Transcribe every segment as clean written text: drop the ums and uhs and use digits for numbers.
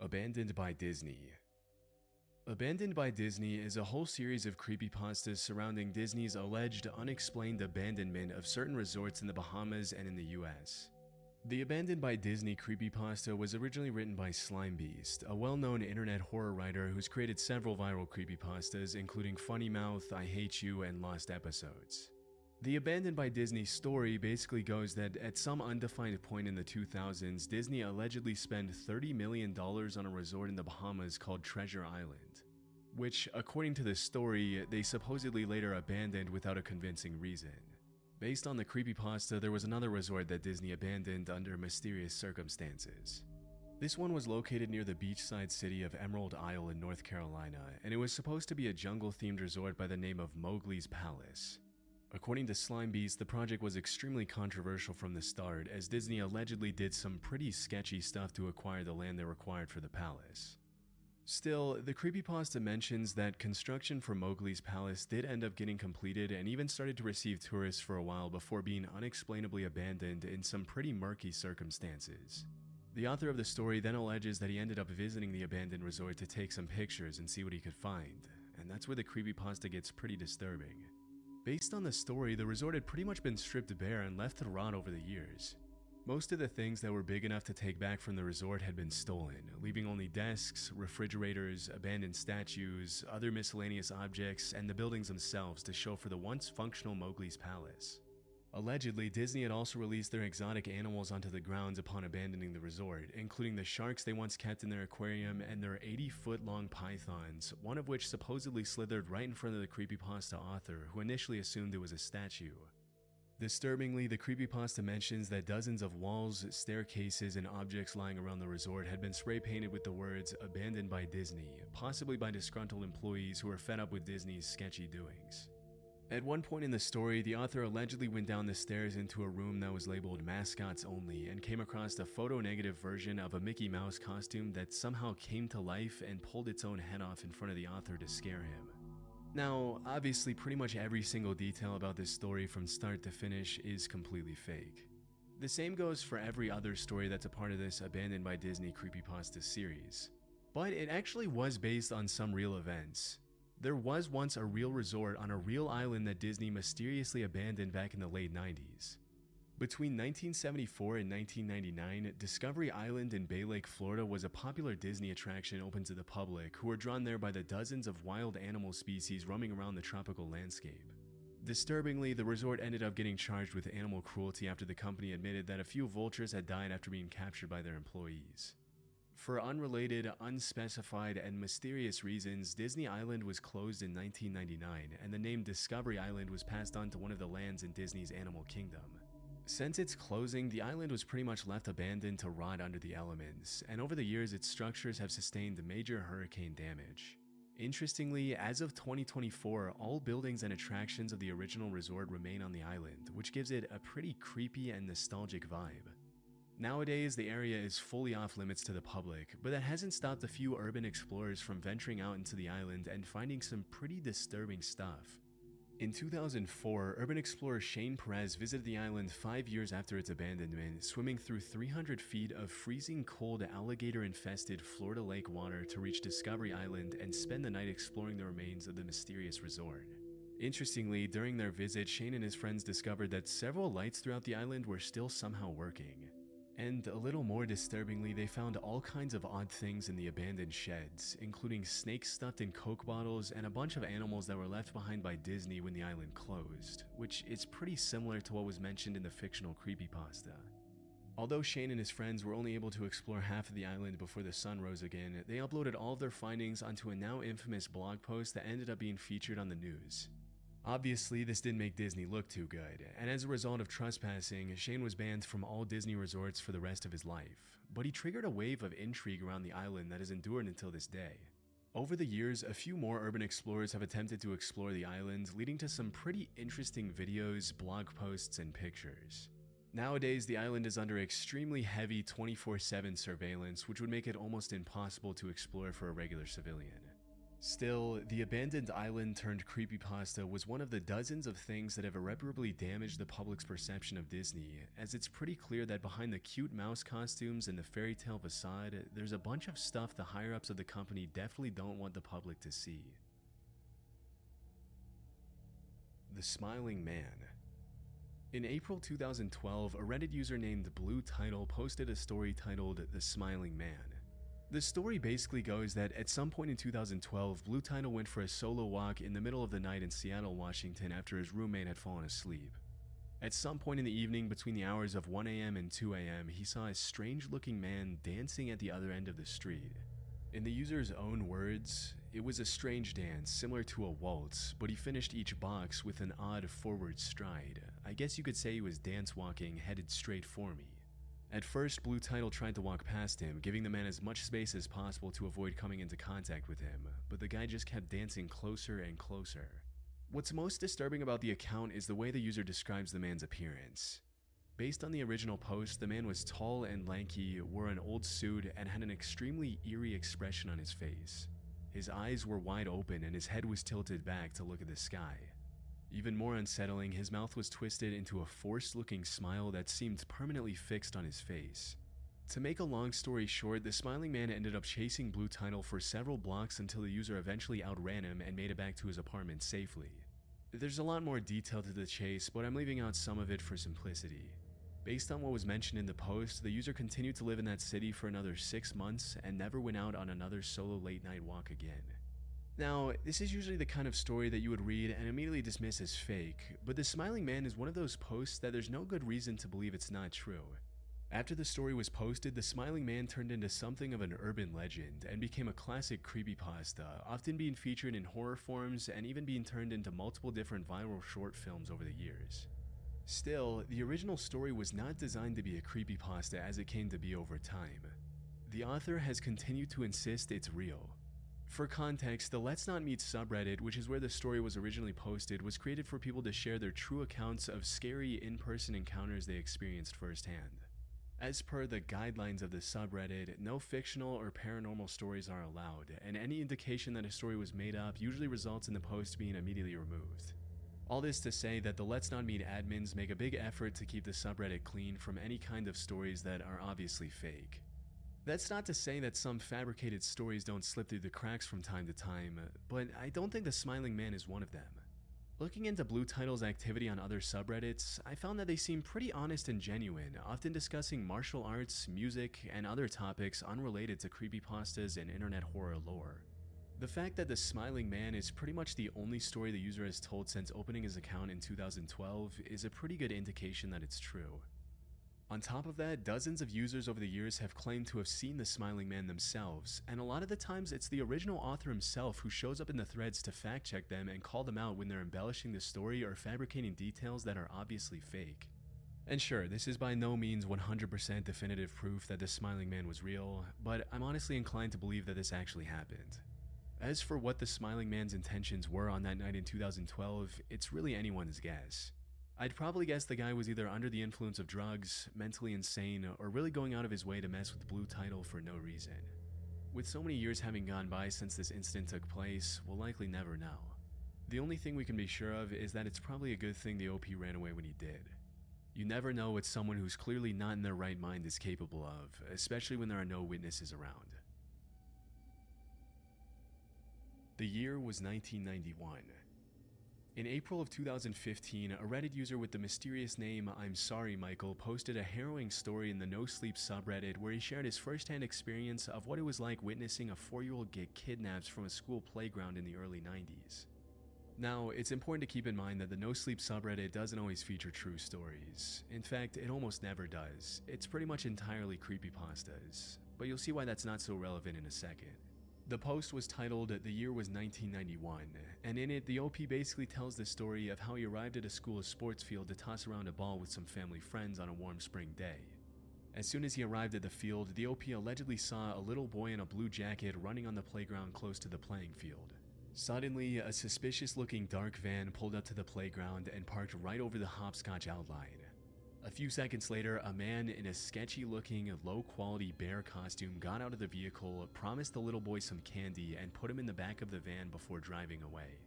Abandoned by Disney. Abandoned by Disney is a whole series of creepypastas surrounding Disney's alleged unexplained abandonment of certain resorts in the Bahamas and in the US. The Abandoned by Disney creepypasta was originally written by Slimebeast, a well-known internet horror writer who's created several viral creepypastas including Funny Mouth, I Hate You, and Lost Episodes. The Abandoned by Disney story basically goes that at some undefined point in the 2000s, Disney allegedly spent $30 million on a resort in the Bahamas called Treasure Island, which, according to the story, they supposedly later abandoned without a convincing reason. Based on the creepypasta, there was another resort that Disney abandoned under mysterious circumstances. This one was located near the beachside city of Emerald Isle in North Carolina, and it was supposed to be a jungle-themed resort by the name of Mowgli's Palace. According to Slimebeast, the project was extremely controversial from the start, as Disney allegedly did some pretty sketchy stuff to acquire the land they required for the palace. Still, the creepypasta mentions that construction for Mowgli's Palace did end up getting completed and even started to receive tourists for a while before being unexplainably abandoned in some pretty murky circumstances. The author of the story then alleges that he ended up visiting the abandoned resort to take some pictures and see what he could find, and that's where the creepypasta gets pretty disturbing. Based on the story, the resort had pretty much been stripped bare and left to rot over the years. Most of the things that were big enough to take back from the resort had been stolen, leaving only desks, refrigerators, abandoned statues, other miscellaneous objects, and the buildings themselves to show for the once functional Mowgli's Palace. Allegedly, Disney had also released their exotic animals onto the grounds upon abandoning the resort, including the sharks they once kept in their aquarium and their 80-foot-long pythons, one of which supposedly slithered right in front of the creepypasta author, who initially assumed it was a statue. Disturbingly, the creepypasta mentions that dozens of walls, staircases, and objects lying around the resort had been spray-painted with the words "Abandoned by Disney," possibly by disgruntled employees who were fed up with Disney's sketchy doings. At one point in the story, the author allegedly went down the stairs into a room that was labeled mascots only and came across a photo-negative version of a Mickey Mouse costume that somehow came to life and pulled its own head off in front of the author to scare him. Now, obviously pretty much every single detail about this story from start to finish is completely fake. The same goes for every other story that's a part of this Abandoned by Disney creepypasta series. But it actually was based on some real events. There was once a real resort on a real island that Disney mysteriously abandoned back in the late 90s. Between 1974 and 1999, Discovery Island in Bay Lake, Florida was a popular Disney attraction open to the public who were drawn there by the dozens of wild animal species roaming around the tropical landscape. Disturbingly, the resort ended up getting charged with animal cruelty after the company admitted that a few vultures had died after being captured by their employees. For unrelated, unspecified, and mysterious reasons, Disney Island was closed in 1999, and the name Discovery Island was passed on to one of the lands in Disney's Animal Kingdom. Since its closing, the island was pretty much left abandoned to rot under the elements, and over the years its structures have sustained major hurricane damage. Interestingly, as of 2024, all buildings and attractions of the original resort remain on the island, which gives it a pretty creepy and nostalgic vibe. Nowadays, the area is fully off limits to the public, but that hasn't stopped a few urban explorers from venturing out into the island and finding some pretty disturbing stuff. In 2004, urban explorer Shane Perez visited the island 5 years after its abandonment, swimming through 300 feet of freezing cold alligator-infested Florida lake water to reach Discovery Island and spend the night exploring the remains of the mysterious resort. Interestingly, during their visit, Shane and his friends discovered that several lights throughout the island were still somehow working. And a little more disturbingly, they found all kinds of odd things in the abandoned sheds, including snakes stuffed in Coke bottles and a bunch of animals that were left behind by Disney when the island closed, which is pretty similar to what was mentioned in the fictional creepypasta. Although Shane and his friends were only able to explore half of the island before the sun rose again, they uploaded all of their findings onto a now infamous blog post that ended up being featured on the news. Obviously, this didn't make Disney look too good, and as a result of trespassing, Shane was banned from all Disney resorts for the rest of his life. But he triggered a wave of intrigue around the island that has endured until this day. Over the years, a few more urban explorers have attempted to explore the island, leading to some pretty interesting videos, blog posts, and pictures. Nowadays, the island is under extremely heavy 24/7 surveillance, which would make it almost impossible to explore for a regular civilian. Still, the abandoned island turned creepypasta was one of the dozens of things that have irreparably damaged the public's perception of Disney, as it's pretty clear that behind the cute mouse costumes and the fairy tale facade, there's a bunch of stuff the higher-ups of the company definitely don't want the public to see. The Smiling Man. In April 2012, a Reddit user named Blue Title posted a story titled The Smiling Man. The story basically goes that at some point in 2012, Blue Title went for a solo walk in the middle of the night in Seattle, Washington after his roommate had fallen asleep. At some point in the evening between the hours of 1 a.m. and 2 a.m., he saw a strange-looking man dancing at the other end of the street. In the user's own words, it was a strange dance, similar to a waltz, but he finished each box with an odd forward stride. I guess you could say he was dance-walking, headed straight for me. At first, Blue Title tried to walk past him, giving the man as much space as possible to avoid coming into contact with him, but the guy just kept dancing closer and closer. What's most disturbing about the account is the way the user describes the man's appearance. Based on the original post, the man was tall and lanky, wore an old suit, and had an extremely eerie expression on his face. His eyes were wide open and his head was tilted back to look at the sky. Even more unsettling, his mouth was twisted into a forced-looking smile that seemed permanently fixed on his face. To make a long story short, the Smiling Man ended up chasing Blue Title for several blocks until the user eventually outran him and made it back to his apartment safely. There's a lot more detail to the chase, but I'm leaving out some of it for simplicity. Based on what was mentioned in the post, the user continued to live in that city for another 6 months and never went out on another solo late-night walk again. Now, this is usually the kind of story that you would read and immediately dismiss as fake, but The Smiling Man is one of those posts that there's no good reason to believe it's not true. After the story was posted, The Smiling Man turned into something of an urban legend and became a classic creepypasta, often being featured in horror forms and even being turned into multiple different viral short films over the years. Still, the original story was not designed to be a creepypasta as it came to be over time. The author has continued to insist it's real. For context, the Let's Not Meet subreddit, which is where the story was originally posted, was created for people to share their true accounts of scary in-person encounters they experienced firsthand. As per the guidelines of the subreddit, no fictional or paranormal stories are allowed, and any indication that a story was made up usually results in the post being immediately removed. All this to say that the Let's Not Meet admins make a big effort to keep the subreddit clean from any kind of stories that are obviously fake. That's not to say that some fabricated stories don't slip through the cracks from time to time, but I don't think The Smiling Man is one of them. Looking into Blue Title's activity on other subreddits, I found that they seem pretty honest and genuine, often discussing martial arts, music, and other topics unrelated to creepypastas and internet horror lore. The fact that The Smiling Man is pretty much the only story the user has told since opening his account in 2012 is a pretty good indication that it's true. On top of that, dozens of users over the years have claimed to have seen the Smiling Man themselves, and a lot of the times it's the original author himself who shows up in the threads to fact check them and call them out when they're embellishing the story or fabricating details that are obviously fake. And sure, this is by no means 100% definitive proof that the Smiling Man was real, but I'm honestly inclined to believe that this actually happened. As for what the Smiling Man's intentions were on that night in 2012, it's really anyone's guess. I'd probably guess the guy was either under the influence of drugs, mentally insane, or really going out of his way to mess with Blue Title for no reason. With so many years having gone by since this incident took place, we'll likely never know. The only thing we can be sure of is that it's probably a good thing the OP ran away when he did. You never know what someone who's clearly not in their right mind is capable of, especially when there are no witnesses around. The year was 1991. In April of 2015, a Reddit user with the mysterious name I'm Sorry Michael posted a harrowing story in the No Sleep subreddit where he shared his first-hand experience of what it was like witnessing a 4-year-old get kidnapped from a school playground in the early 90s. Now, it's important to keep in mind that the No Sleep subreddit doesn't always feature true stories. In fact, it almost never does. It's pretty much entirely creepypastas, but you'll see why that's not so relevant in a second. The post was titled The Year Was 1991, and in it, the OP basically tells the story of how he arrived at a school's sports field to toss around a ball with some family friends on a warm spring day. As soon as he arrived at the field, the OP allegedly saw a little boy in a blue jacket running on the playground close to the playing field. Suddenly, a suspicious-looking dark van pulled up to the playground and parked right over the hopscotch outline. A A few seconds later, a man in a sketchy-looking, low-quality bear costume got out of the vehicle, promised the little boy some candy, and put him in the back of the van before driving away.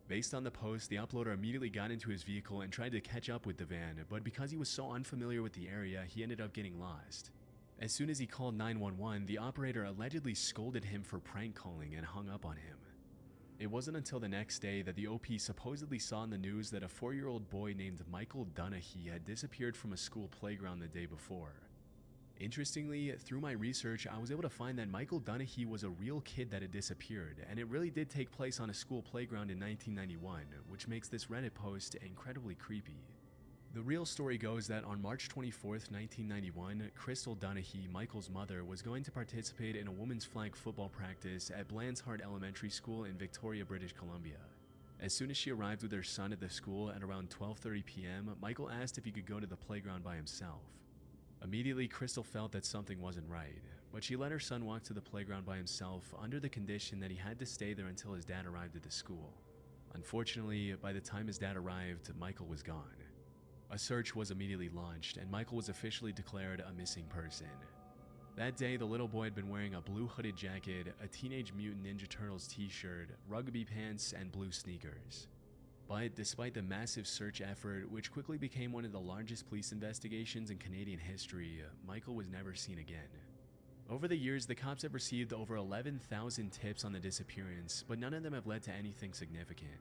Based on the post, the uploader immediately got into his vehicle and tried to catch up with the van, but because he was so unfamiliar with the area, he ended up getting lost. As soon as he called 911, the operator allegedly scolded him for prank calling and hung up on him. It wasn't until the next day that the OP supposedly saw in the news that a 4-year-old boy named Michael Donaghy had disappeared from a school playground the day before. Interestingly, through my research, I was able to find that Michael Donaghy was a real kid that had disappeared, and it really did take place on a school playground in 1991, which makes this Reddit post incredibly creepy. The real story goes that on March 24th, 1991, Crystal Donaghy, Michael's mother, was going to participate in a women's flag football practice at Blandshart Elementary School in Victoria, British Columbia. As soon as she arrived with her son at the school at around 12:30 p.m., Michael asked if he could go to the playground by himself. Immediately, Crystal felt that something wasn't right, but she let her son walk to the playground by himself under the condition that he had to stay there until his dad arrived at the school. Unfortunately, by the time his dad arrived, Michael was gone. A search was immediately launched, and Michael was officially declared a missing person. That day, the little boy had been wearing a blue hooded jacket, a Teenage Mutant Ninja Turtles t-shirt, rugby pants, and blue sneakers. But despite the massive search effort, which quickly became one of the largest police investigations in Canadian history, Michael was never seen again. Over the years, the cops have received over 11,000 tips on the disappearance, but none of them have led to anything significant.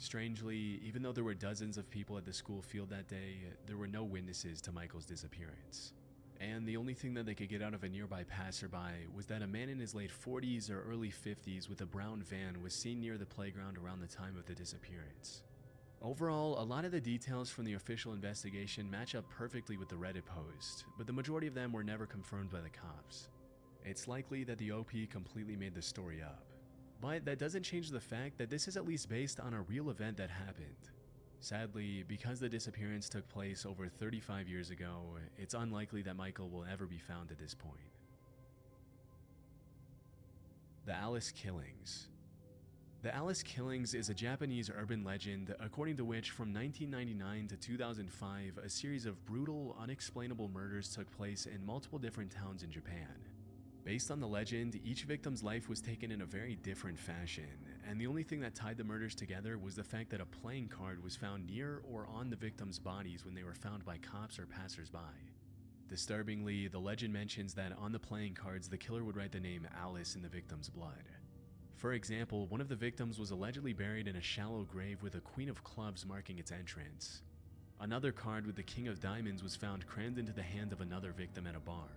Strangely, even though there were dozens of people at the school field that day, there were no witnesses to Michael's disappearance. And the only thing that they could get out of a nearby passerby was that a man in his late 40s or early 50s with a brown van was seen near the playground around the time of the disappearance. Overall, a lot of the details from the official investigation match up perfectly with the Reddit post, but the majority of them were never confirmed by the cops. It's likely that the OP completely made the story up. But that doesn't change the fact that this is at least based on a real event that happened. Sadly, because the disappearance took place over 35 years ago, it's unlikely that Michael will ever be found at this point. The Alice Killings. The Alice Killings is a Japanese urban legend according to which from 1999 to 2005, a series of brutal, unexplainable murders took place in multiple different towns in Japan. Based on the legend, each victim's life was taken in a very different fashion, and the only thing that tied the murders together was the fact that a playing card was found near or on the victims' bodies when they were found by cops or passers-by. Disturbingly, the legend mentions that on the playing cards, the killer would write the name Alice in the victim's blood. For example, one of the victims was allegedly buried in a shallow grave with a Queen of Clubs marking its entrance. Another card with the King of Diamonds was found crammed into the hand of another victim at a bar.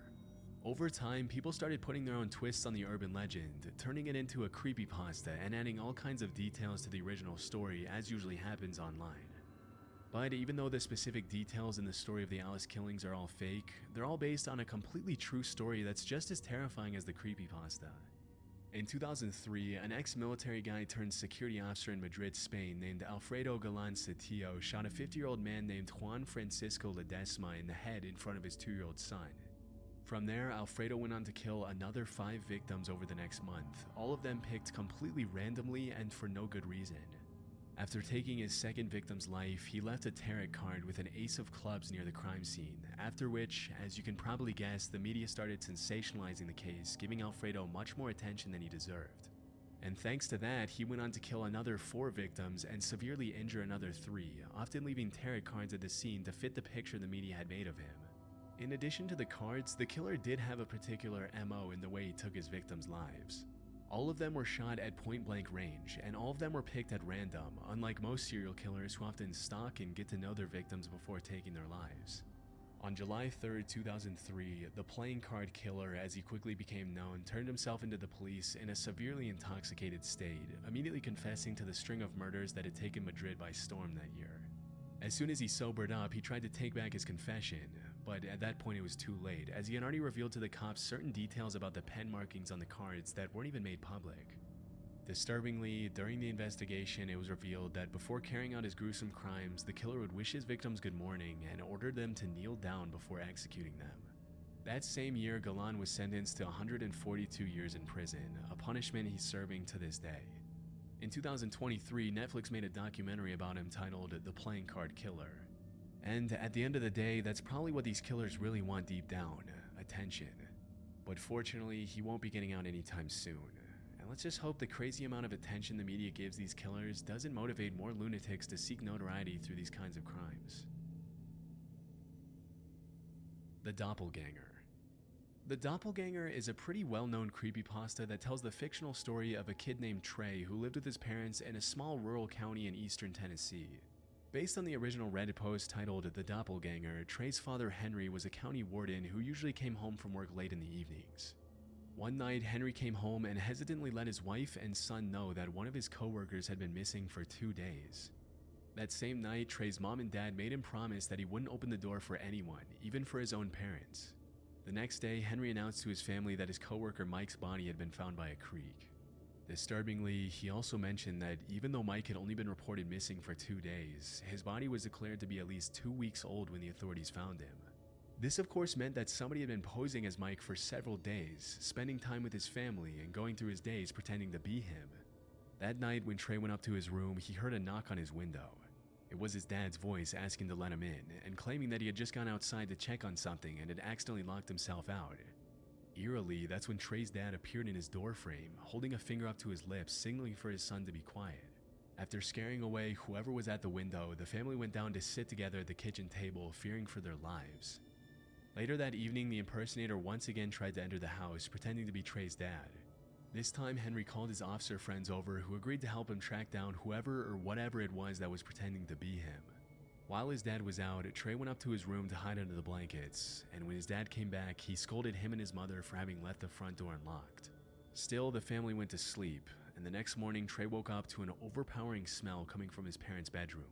Over time, people started putting their own twists on the urban legend, turning it into a creepypasta and adding all kinds of details to the original story, as usually happens online. But even though the specific details in the story of the Alice Killings are all fake, they're all based on a completely true story that's just as terrifying as the creepypasta. In 2003, an ex-military guy turned security officer in Madrid, Spain named Alfredo Galán Sotillo shot a 50-year-old man named Juan Francisco Ledesma in the head in front of his 2-year-old son. From there, Alfredo went on to kill another 5 victims over the next month, all of them picked completely randomly and for no good reason. After taking his second victim's life, he left a tarot card with an ace of clubs near the crime scene, after which, as you can probably guess, the media started sensationalizing the case, giving Alfredo much more attention than he deserved. And thanks to that, he went on to kill another 4 victims and severely injure another 3, often leaving tarot cards at the scene to fit the picture the media had made of him. In addition to the cards, the killer did have a particular MO in the way he took his victims' lives. All of them were shot at point-blank range, and all of them were picked at random, unlike most serial killers who often stalk and get to know their victims before taking their lives. On July 3, 2003, the playing card killer, as he quickly became known, turned himself into the police in a severely intoxicated state, immediately confessing to the string of murders that had taken Madrid by storm that year. As soon as he sobered up, he tried to take back his confession, but at that point it was too late, as he had already revealed to the cops certain details about the pen markings on the cards that weren't even made public. Disturbingly, during the investigation, it was revealed that before carrying out his gruesome crimes, the killer would wish his victims good morning and ordered them to kneel down before executing them. That same year, Galán was sentenced to 142 years in prison, a punishment he's serving to this day. In 2023, Netflix made a documentary about him titled The Playing Card Killer. And at the end of the day, that's probably what these killers really want deep down, attention. But fortunately, he won't be getting out anytime soon. And let's just hope the crazy amount of attention the media gives these killers doesn't motivate more lunatics to seek notoriety through these kinds of crimes. The Doppelganger. The Doppelganger is a pretty well-known creepypasta that tells the fictional story of a kid named Trey who lived with his parents in a small rural county in eastern Tennessee. Based on the original Reddit post titled The Doppelganger, Trey's father Henry was a county warden who usually came home from work late in the evenings. One night, Henry came home and hesitantly let his wife and son know that one of his coworkers had been missing for 2 days. That same night, Trey's mom and dad made him promise that he wouldn't open the door for anyone, even for his own parents. The next day, Henry announced to his family that his coworker Mike's body had been found by a creek. Disturbingly, he also mentioned that even though Mike had only been reported missing for 2 days, his body was declared to be at least 2 weeks old when the authorities found him. This of course meant that somebody had been posing as Mike for several days, spending time with his family and going through his days pretending to be him. That night when Trey went up to his room, he heard a knock on his window. It was his dad's voice asking to let him in and claiming that he had just gone outside to check on something and had accidentally locked himself out. Eerily, that's when Trey's dad appeared in his doorframe, holding a finger up to his lips, signaling for his son to be quiet. After scaring away whoever was at the window, the family went down to sit together at the kitchen table, fearing for their lives. Later that evening, the impersonator once again tried to enter the house, pretending to be Trey's dad. This time, Henry called his officer friends over who agreed to help him track down whoever or whatever it was that was pretending to be him. While his dad was out, Trey went up to his room to hide under the blankets, and when his dad came back, he scolded him and his mother for having left the front door unlocked. Still, the family went to sleep, and the next morning, Trey woke up to an overpowering smell coming from his parents' bedroom.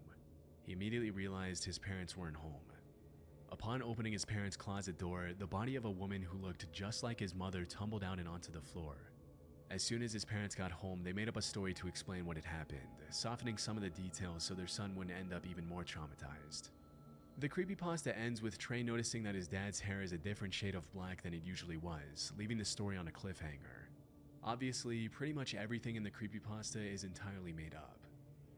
He immediately realized his parents weren't home. Upon opening his parents' closet door, the body of a woman who looked just like his mother tumbled out and onto the floor. As soon as his parents got home, they made up a story to explain what had happened, softening some of the details so their son wouldn't end up even more traumatized. The creepypasta ends with Trey noticing that his dad's hair is a different shade of black than it usually was, leaving the story on a cliffhanger. Obviously, pretty much everything in the creepypasta is entirely made up.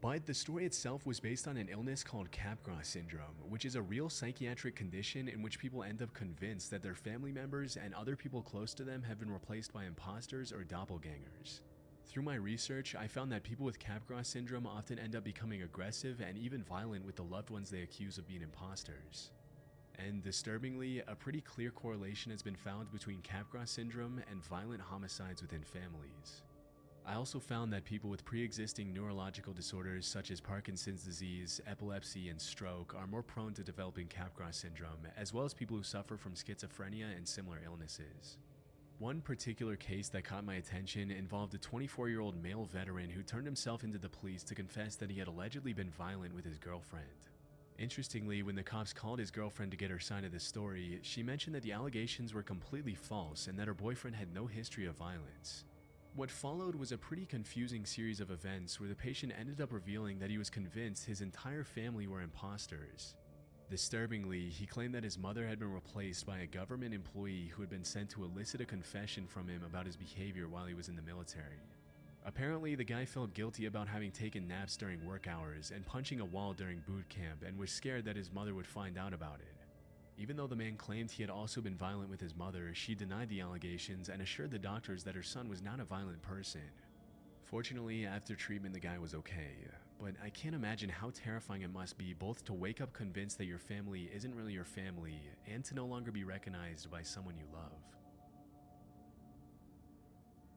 But the story itself was based on an illness called Capgras syndrome, which is a real psychiatric condition in which people end up convinced that their family members and other people close to them have been replaced by imposters or doppelgangers. Through my research, I found that people with Capgras syndrome often end up becoming aggressive and even violent with the loved ones they accuse of being imposters. And disturbingly, a pretty clear correlation has been found between Capgras syndrome and violent homicides within families. I also found that people with pre-existing neurological disorders such as Parkinson's disease, epilepsy, and stroke are more prone to developing Capgras syndrome, as well as people who suffer from schizophrenia and similar illnesses. One particular case that caught my attention involved a 24-year-old male veteran who turned himself into the police to confess that he had allegedly been violent with his girlfriend. Interestingly, when the cops called his girlfriend to get her side of the story, she mentioned that the allegations were completely false and that her boyfriend had no history of violence. What followed was a pretty confusing series of events where the patient ended up revealing that he was convinced his entire family were imposters. Disturbingly, he claimed that his mother had been replaced by a government employee who had been sent to elicit a confession from him about his behavior while he was in the military. Apparently, the guy felt guilty about having taken naps during work hours and punching a wall during boot camp and was scared that his mother would find out about it. Even though the man claimed he had also been violent with his mother, she denied the allegations and assured the doctors that her son was not a violent person. Fortunately, after treatment the guy was okay, but I can't imagine how terrifying it must be both to wake up convinced that your family isn't really your family and to no longer be recognized by someone you love.